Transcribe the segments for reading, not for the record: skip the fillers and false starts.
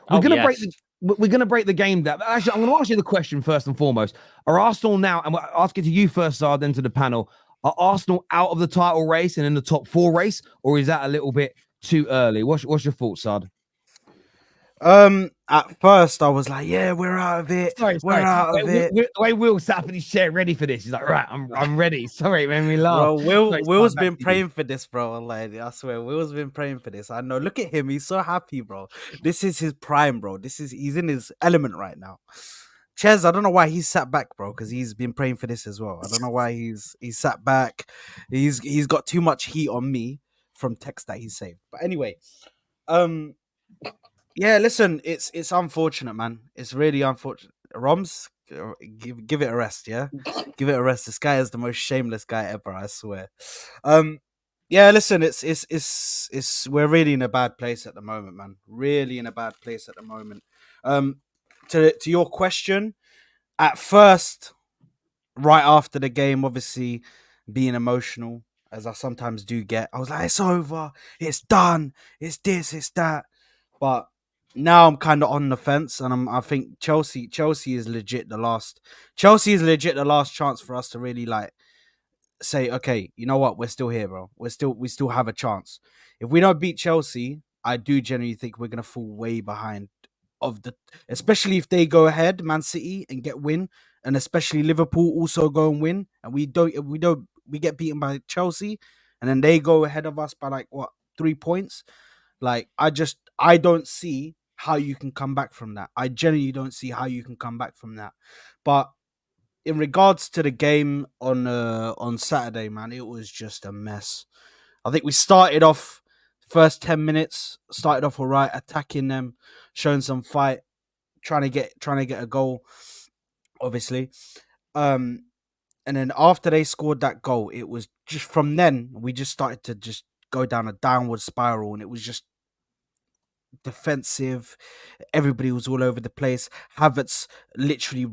We're gonna break yes. the game down. Actually, I'm gonna ask you the question first and foremost. Are Arsenal now, and we'll ask it to you first, Sard, then to the panel, are Arsenal out of the title race and in the top 4 race, or is that a little bit too early? What's your thoughts, Sard? At first I was like, yeah, we're out of it. Sorry. We're out of it. The way Will sat up in his chair ready for this. He's like, right, I'm ready. Sorry, it made me laugh. Bro, Sorry, Will's Sard, back been to you. praying for this, bro. Like, I swear, Will's been praying for this. I know. Look at him. He's so happy, bro. This is his prime, bro. He's in his element right now. Ches, I don't know why he's sat back, bro, because he's been praying for this as well. I don't know why he's sat back. He's got too much heat on me from text that he saved. But anyway, um, yeah, listen, it's unfortunate, man. It's really unfortunate. Roms, give it a rest, yeah. Give it a rest. This guy is the most shameless guy ever, I swear. Yeah, listen, it's we're really in a bad place at the moment, man. Really in a bad place at the moment. Um, to your question, at first, right after the game, obviously being emotional, as I sometimes do get, I was like, it's over, it's done, it's this, it's that. But now I'm kind of on the fence, and I think Chelsea is legit the last. Chelsea is legit the last chance for us to really like say, okay, you know what, we're still here, bro. We still have a chance. If we don't beat Chelsea, I do genuinely think we're gonna fall way behind of the, especially if they go ahead, Man City, and get win, and especially Liverpool also go and win, and we get beaten by Chelsea, and then they go ahead of us by like what 3 points. Like I don't see how you can come back from that. I genuinely don't see how you can come back from that. But in regards to the game on Saturday, man, it was just a mess. I think we started off first 10 minutes, started off all right, attacking them, showing some fight, trying to get a goal, obviously. Um, and then after they scored that goal, it was just from then we just started to just go down a downward spiral, and it was just defensive. Everybody was all over the place. Havertz literally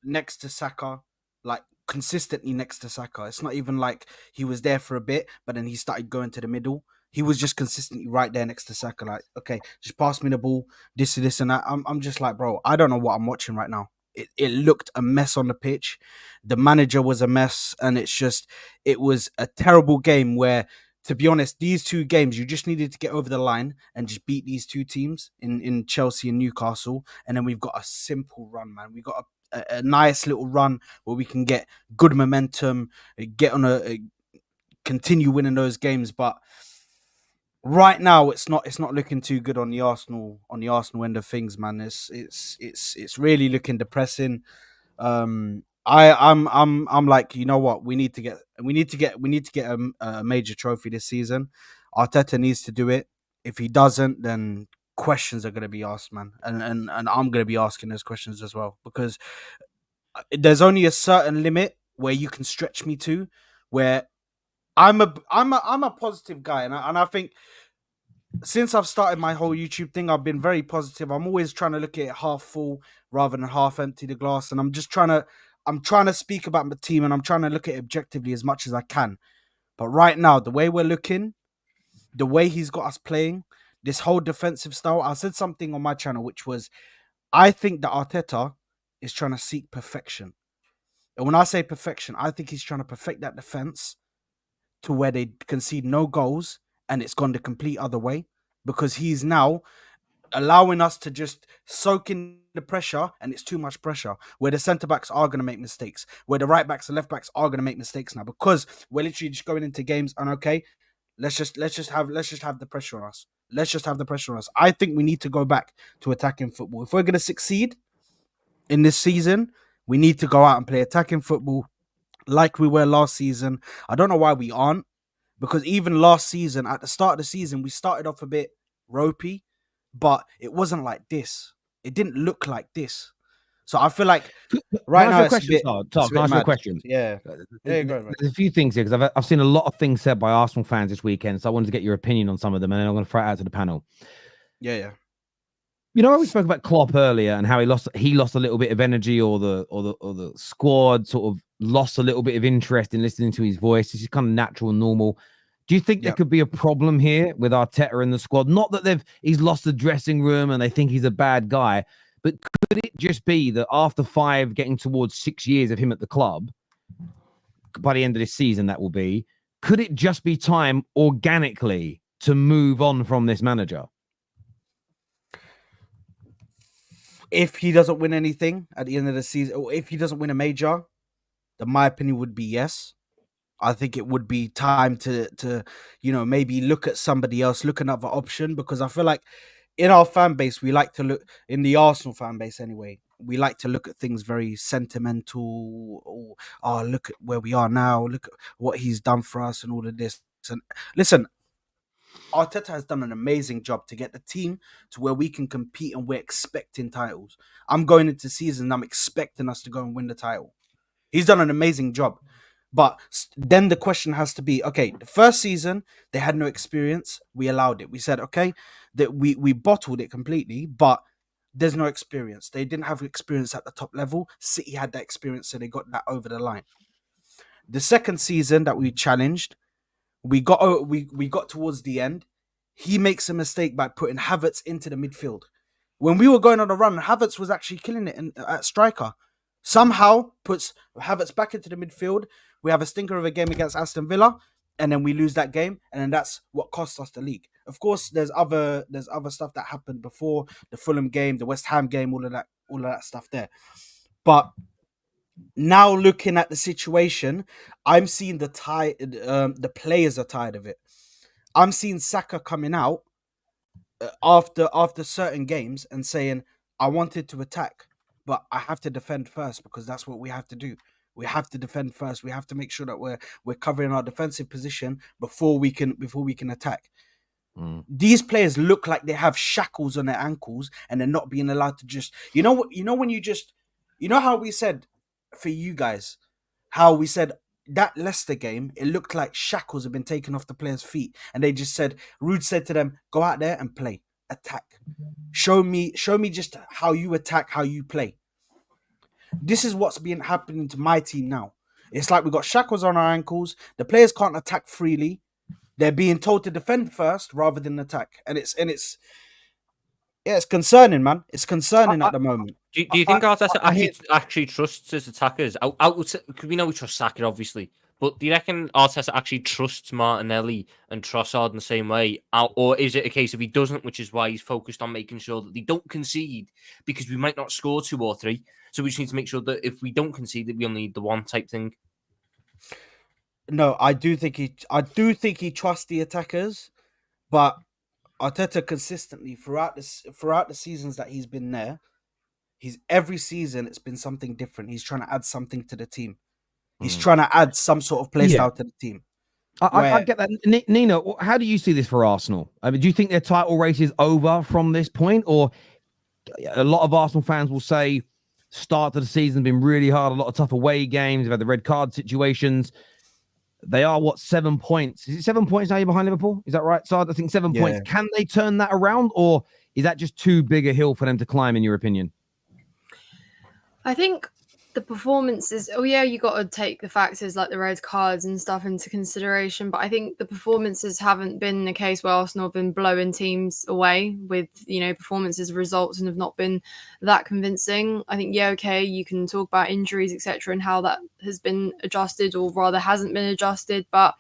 next to Saka, like consistently next to Saka. It's not even like he was there for a bit, but then he started going to the middle. He was just consistently right there next to Saka. Like, okay, just pass me the ball, this, and that. I'm just like, bro, I don't know what I'm watching right now. It looked a mess on the pitch. The manager was a mess, and it was a terrible game where, to be honest, these two games, you just needed to get over the line and just beat these two teams in Chelsea and Newcastle. And then we've got a simple run, man. We got a nice little run where we can get good momentum, get on continue winning those games. But right now, it's not looking too good on the Arsenal end of things, man. It's really looking depressing. I'm like, you know what? We need to get a major trophy this season. Arteta needs to do it. If he doesn't, then questions are going to be asked, man, and I'm going to be asking those questions as well, because there's only a certain limit where you can stretch me to, where I'm a positive guy, and I think since I've started my whole YouTube thing, I've been very positive. I'm always trying to look at it half full rather than half empty, the glass. And I'm trying to speak about my team, and I'm trying to look at it objectively as much as I can. But right now, the way we're looking, the way he's got us playing, this whole defensive style, I said something on my channel, which was, I think that Arteta is trying to seek perfection. And when I say perfection, I think he's trying to perfect that defense to where they concede no goals, and it's gone the complete other way, because he's now allowing us to just soak in the pressure, and it's too much pressure, where the centre backs are going to make mistakes, where the right backs and left backs are going to make mistakes now, because we're literally just going into games and, okay, let's just have the pressure on us. Let's just have the pressure on us. I think we need to go back to attacking football. If we're going to succeed in this season, we need to go out and play attacking football like we were last season. I don't know why we aren't, because even last season, at the start of the season, we started off a bit ropey, but it wasn't like this. It didn't look like this. So I feel like right now it's a bit mad. Question. Yeah. There's a few things here, because I've seen a lot of things said by Arsenal fans this weekend, so I wanted to get your opinion on some of them, and then I'm going to throw it out to the panel. Yeah. You know, we spoke about Klopp earlier and how he lost a little bit of energy, or the squad sort of lost a little bit of interest in listening to his voice. This is kind of natural and normal. Do you think there could be a problem here with Arteta in the squad? Not that he's lost the dressing room and they think he's a bad guy, but could it just be that after 5, getting towards 6 years of him at the club, by the end of this season, that will be, could it just be time organically to move on from this manager? If he doesn't win anything at the end of the season, or if he doesn't win a major, then my opinion would be yes. I think it would be time to maybe look at somebody else, look another option, because I feel like in our fan base, we like to look, in the Arsenal fan base anyway, we like to look at things very sentimental. Or, oh, look at where we are now, look at what he's done for us and all of this. And listen, Arteta has done an amazing job to get the team to where we can compete and we're expecting titles. I'm going into season, I'm expecting us to go and win the title. He's done an amazing job. But then the question has to be, okay, the first season, they had no experience. We allowed it. We said, okay, that we bottled it completely, but there's no experience. They didn't have experience at the top level. City had that experience, so they got that over the line. The second season that we challenged, we got towards the end. He makes a mistake by putting Havertz into the midfield. When we were going on a run, Havertz was actually killing it at striker. Somehow puts Havertz back into the midfield. We have a stinker of a game against Aston Villa, and then we lose that game, and then that's what cost us the league. Of course, there's other stuff that happened before the Fulham game, the West Ham game, all of that stuff there. But now looking at the situation, I'm seeing the players are tired of it. I'm seeing Saka coming out after certain games and saying, I wanted to attack, but I have to defend first because that's what we have to do. We have to defend first. We have to make sure that we're covering our defensive position before we can attack. These players look like they have shackles on their ankles and they're not being allowed to just, how we said for you guys, how we said that Leicester game, it looked like shackles have been taken off the players' feet, and they just said, Ruud said to them, go out there and play, attack. Show me just how you attack, how you play. This is what's been happening to my team now. It's like we got shackles on our ankles. The players can't attack freely. They're being told to defend first rather than attack, and it's concerning, man. It's concerning at the moment. Do you think Arteta actually trusts his attackers? Because we know we trust Saka, obviously. But do you reckon Arteta actually trusts Martinelli and Trossard in the same way? Or is it a case of he doesn't, which is why he's focused on making sure that they don't concede, because we might not score 2 or 3. So we just need to make sure that if we don't concede, that we only need the one type thing. No, I do think he trusts the attackers, but Arteta consistently throughout the seasons that he's been there, every season it's been something different. He's trying to add something to the team. He's trying to add some sort of play style to the team. I get that. Nina, how do you see this for Arsenal? I mean, do you think their title race is over from this point? Or a lot of Arsenal fans will say start of the season has been really hard, a lot of tough away games, they've had the red card situations. They are, 7 points? Is it 7 points now you're behind Liverpool? Is that right, Sard? I think 7 points. Can they turn that around, or is that just too big a hill for them to climb, in your opinion? I think the performances, you got to take the factors like the red cards and stuff into consideration, but I think the performances haven't been the case where Arsenal have been blowing teams away with, performances, results, and have not been that convincing. I think, you can talk about injuries, etc., and how that has been adjusted, or rather hasn't been adjusted, but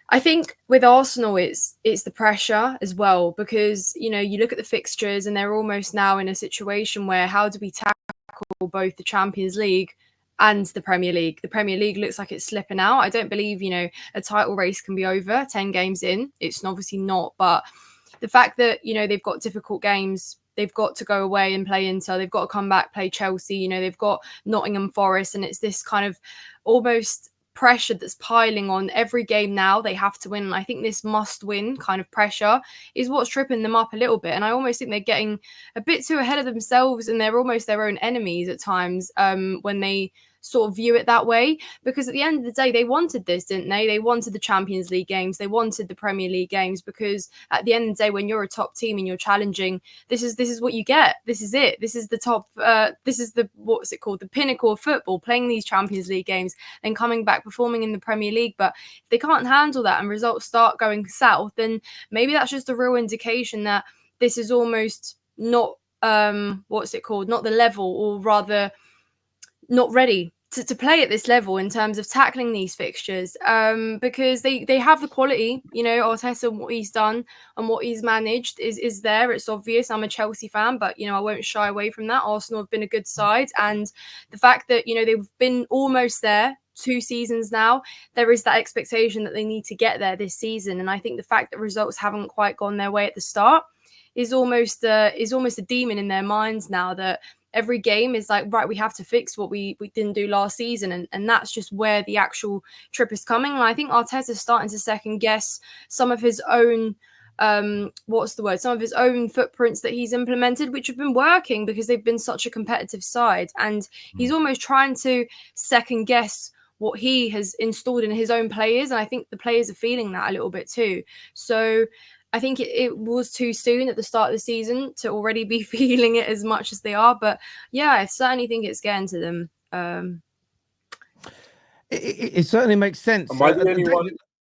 I think with Arsenal, it's the pressure as well, because, you look at the fixtures and they're almost now in a situation where how do we tackle both the Champions League and the Premier League? The Premier League looks like it's slipping out. I don't believe, a title race can be over 10 games in. It's obviously not. But the fact that, they've got difficult games, they've got to go away and play Inter, they've got to come back, play Chelsea, they've got Nottingham Forest, and it's this kind of almost pressure that's piling on every game now. They have to win. And I think this must win kind of pressure is what's tripping them up a little bit. And I almost think they're getting a bit too ahead of themselves, and they're almost their own enemies at times when they sort of view it that way, because at the end of the day, they wanted this, didn't they? They wanted the Champions League games, they wanted the Premier League games, because at the end of the day, when you're a top team and you're challenging, this is what you get. This is it. This is the top. This is the, what's it called, the pinnacle of football. Playing these Champions League games and coming back performing in the Premier League. But if they can't handle that and results start going south, then maybe that's just a real indication that this is almost not what's it called, not the level, or rather not ready to play at this level in terms of tackling these fixtures, because they have the quality. You know, Arteta, what he's done and what he's managed is there. It's obvious. I'm a Chelsea fan, but, you know, I won't shy away from that. Arsenal have been a good side, and the fact that, you know, they've been almost there 2 seasons now, there is that expectation that they need to get there this season. And I think the fact that results haven't quite gone their way at the start is almost a demon in their minds now, that every game is like, right, we have to fix what we didn't do last season. And that's just where the actual trip is coming. And I think Arteta's starting to second guess some of his own, some of his own footprints that he's implemented, which have been working because they've been such a competitive side. And he's almost trying to second guess what he has installed in his own players. And I think the players are feeling that a little bit too. So I think it was too soon at the start of the season to already be feeling it as much as they are. But yeah, I certainly think it's getting to them. It certainly makes sense. Am I the only one?